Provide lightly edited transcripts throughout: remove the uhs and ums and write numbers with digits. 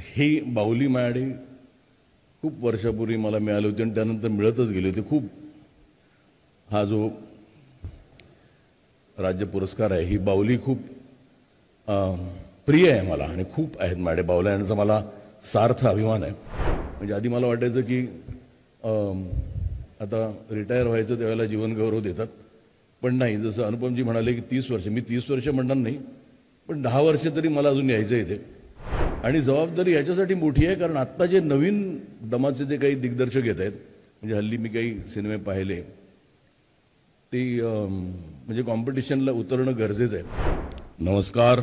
ही बाहुली माझ्याकडे खूप वर्षापूर्वी मला मिळाली होती आणि त्यानंतर मिळतच गेली होती. खूप हा जो राज्य पुरस्कार आहे, ही बाहुली खूप प्रिय आहे मला आणि खूप आहेत माझ्याकडे बाहुल्या यांचा मला सार्थ अभिमान आहे. म्हणजे आधी मला वाटायचं की आता रिटायर व्हायचं त्यावेळेला जीवनगौरव देतात, पण नाही. जसं अनुपमजी म्हणाले की 30 वर्ष, मी 30 वर्ष म्हणणार नाही, पण 10 वर्ष तरी मला अजून यायचं इथे. आणि जबाबदारी ह्याच्यासाठी मोठी आहे कारण आत्ता जे नवीन दमाचे जे काही दिग्दर्शक येत आहेत, म्हणजे हल्ली मी काही सिनेमे पाहिले, ते म्हणजे कॉम्पिटिशनला उतरणं गरजेचं आहे. नमस्कार.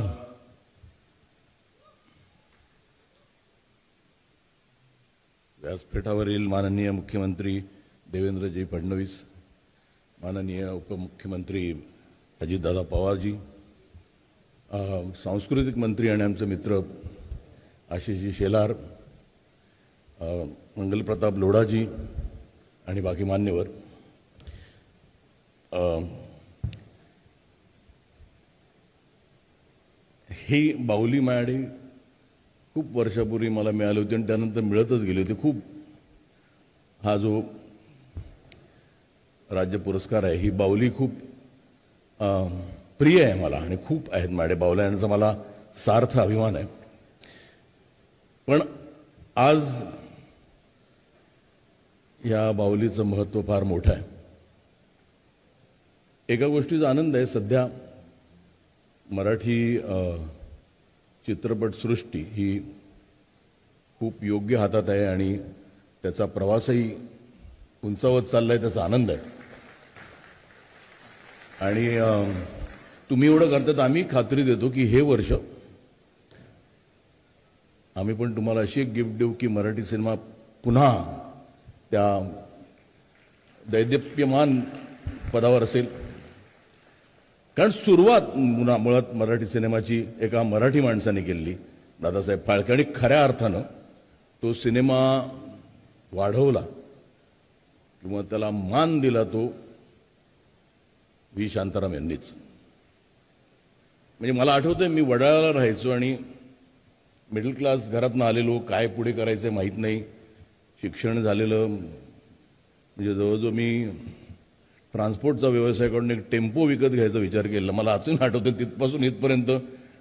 व्यासपीठावरील माननीय मुख्यमंत्री देवेंद्रजी फडणवीस, माननीय उपमुख्यमंत्री अजितदादा पवारजी, सांस्कृतिक मंत्री आणि आमचे मित्र आशिषजी शेलार, मंगलप्रताप लोढाजी आणि बाकी मान्यवर, ही बाहुली माझ्याकडे खूप वर्षापूर्वी मला मिळाली होती आणि त्यानंतर मिळतच गेली होती. खूप हा जो राज्य पुरस्कार आहे, ही बाहुली खूप प्रिय आहे मला आणि खूप आहेत माझ्याकडे बाहुल्या यांचा मला सार्थ अभिमान आहे. पण आज या बाहुलीचं महत्त्व फार मोठं आहे. एका गोष्टीचा आनंद आहे, सध्या मराठी चित्रपटसृष्टी ही खूप योग्य हातात आहे आणि त्याचा प्रवासही उंचावत चाललाय, त्याचा आनंद आहे. आणि तुम्ही एवढं करतात, आम्ही खात्री देतो की हे वर्ष आम्ही पण तुम्हाला अशी एक गिफ्ट देऊ की मराठी सिनेमा पुन्हा त्या दैदिप्यमान पदावर असेल. कारण सुरुवात मुळात मराठी सिनेमाची एका मराठी माणसाने केली, दादासाहेब फाळके, आणि खऱ्या अर्थानं तो सिनेमा वाढवला किंवा त्याला मान दिला तो व्ही शांताराम यांनीच. म्हणजे मला आठवतंय, मी वडाळ्याला राहायचो आणि मिडल क्लास घरातनं आलेलो, काय पुढे करायचं माहीत नाही, शिक्षण झालेलं, म्हणजे जवळजवळ मी ट्रान्सपोर्टचा व्यवसाय करून एक टेम्पो विकत घ्यायचा विचार केला. मला अजून आठवतं, तिथपासून इथपर्यंत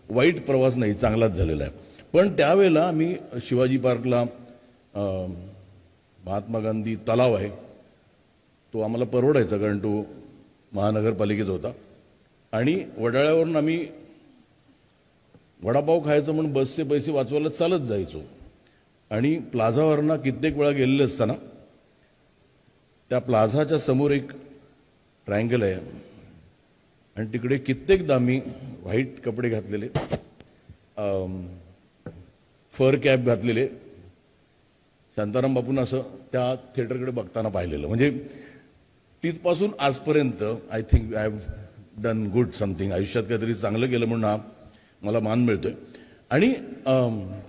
वाईट प्रवास नाही, चांगलाच झालेला आहे. पण त्यावेळेला मी शिवाजी पार्कला महात्मा गांधी तलाव आहे, तो आम्हाला परवडायचा कारण तो महानगरपालिकेचा होता. आणि वडाळ्यावरून आम्ही वडापाव खायचं म्हणून बसचे पैसे वाचवायला चालत जायचो. आणि प्लाझावरनं कित्येक वेळा गेलेले असताना त्या प्लाझाच्या समोर एक ट्रायंगल आहे आणि तिकडे कित्येकदा मी व्हाईट कपडे घातलेले, फर कॅप घातलेले शांताराम बापून असं त्या थिएटरकडे बघताना पाहिलेलं. म्हणजे तिथपासून आजपर्यंत I think I have done good something, आयुष्यात काहीतरी चांगलं केलं म्हणून हा मला मान मिळतोय. आणि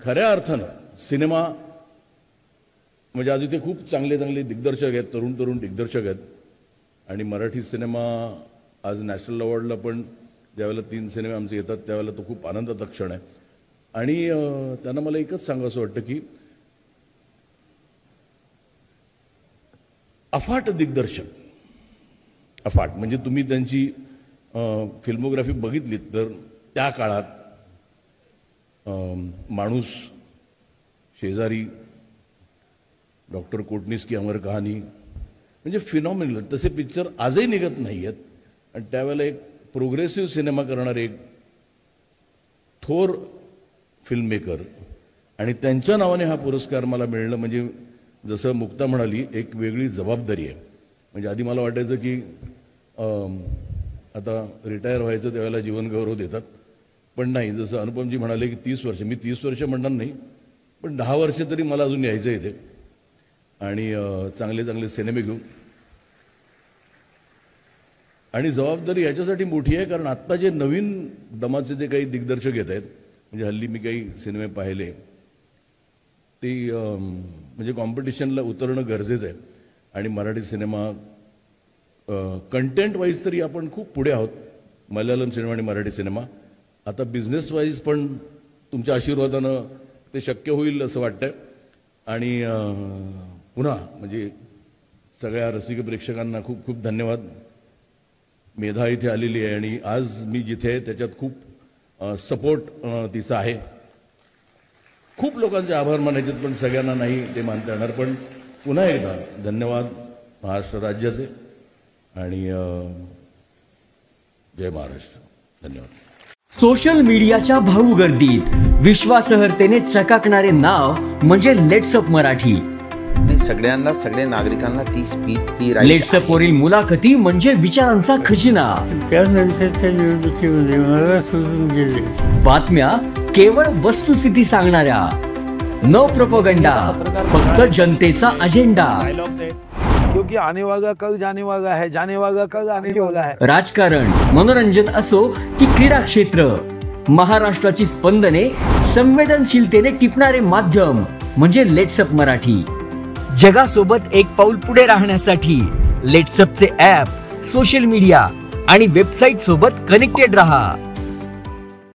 खऱ्या अर्थानं सिनेमा म्हणजे आज इथे खूप चांगले चांगले दिग्दर्शक आहेत, तरुण तरुण दिग्दर्शक आहेत. आणि मराठी सिनेमा आज नॅशनल अवॉर्डला पण ज्यावेळेला 3 सिनेमे आमचे येतात त्यावेळेला तो खूप आनंदाचा क्षण आहे. आणि त्यांना मला एकच सांगावं वाटतं की अफाट दिग्दर्शक, अफाट म्हणजे तुम्ही त्यांची फिल्मोग्राफी बघितलीत तर त्या काळात माणूस, शेजारी, डॉक्टर कोटनीस की अमर कहाणी, म्हणजे फिनॉमिनल. तसे पिक्चर आजही निघत नाही आहेत. आणि त्यावेळेला एक प्रोग्रेसिव्ह सिनेमा करणारे एक थोर फिल्ममेकर आणि त्यांच्या नावाने हा पुरस्कार मला मिळणं म्हणजे जसं मुक्ता म्हणाली, एक वेगळी जबाबदारी आहे. म्हणजे आधी मला वाटायचं की आता रिटायर व्हायचं त्यावेळेला जीवनगौरव देतात, पण नाही. जसं अनुपमजी म्हणाले की 30 वर्ष, मी 30 वर्ष म्हणणार नाही, पण 10 वर्ष तरी मला अजून यायचं इथे आणि चांगले चांगले सिनेमे घेऊ. आणि जबाबदारी ह्याच्यासाठी मोठी आहे कारण आत्ता जे नवीन दमाचे जे काही दिग्दर्शक येत आहेत, म्हणजे हल्ली मी काही सिनेमे पाहिले, ते म्हणजे कॉम्पिटिशनला उतरणं गरजेचं आहे. आणि मराठी सिनेमा कंटेंट वाईज तरी आपण खूप पुढे आहोत, मल्याळम सिनेमा आणि मराठी सिनेमा. आता बिझनेस वाईज पण तुमच्या आशीर्वादानं ते शक्य होईल असं वाटतंय. आणि पुन्हा म्हणजे सगळ्या रसिक प्रेक्षकांना खूप खूप धन्यवाद. मेधा इथे आलेली आहे आणि आज मी जिथे आहे त्याच्यात खूप सपोर्ट तिचा आहे. खूप लोकांचे आभार मानायचे पण सगळ्यांना नाही ते मानता येणार. पण पुन्हा एकदा धन्यवाद महाराष्ट्र राज्याचे आणि जय महाराष्ट्र. धन्यवाद. सोशल मीडियाच्या भाऊ गर्दीत विश्वासार्हतेने चकाकणारे नाव म्हणजे लेट्सअप मराठी. सगळ्यांना, सगळ्या नागरिकांना ती स्पीच, ती लेट्सअप वरील मुलाखती म्हणजे विचारांचा खजिना. त्यानंतरच्या निवडणुकीमध्ये मला सोडून गेले. बातम्या केवळ वस्तुस्थिती सांगणाऱ्या, न प्रोपगंडा, फक्त जनतेचा अजेंडा. क्योंकि आने वाला कल जाने वाला है, जाने वाला कल आने वाला है. राजकारण, मनोरंजन असो की क्रीडा क्षेत्र, महाराष्ट्राची स्पंदने संवेदनशीलतेने टिपणारे माध्यम म्हणजे लेट्सअप मराठी. जगासोबत एक पाऊल पुढे राहण्यासाठी लेट्सअपचे ॲप, सोशल मीडिया आणि वेबसाईट सोबत कनेक्टेड रहा.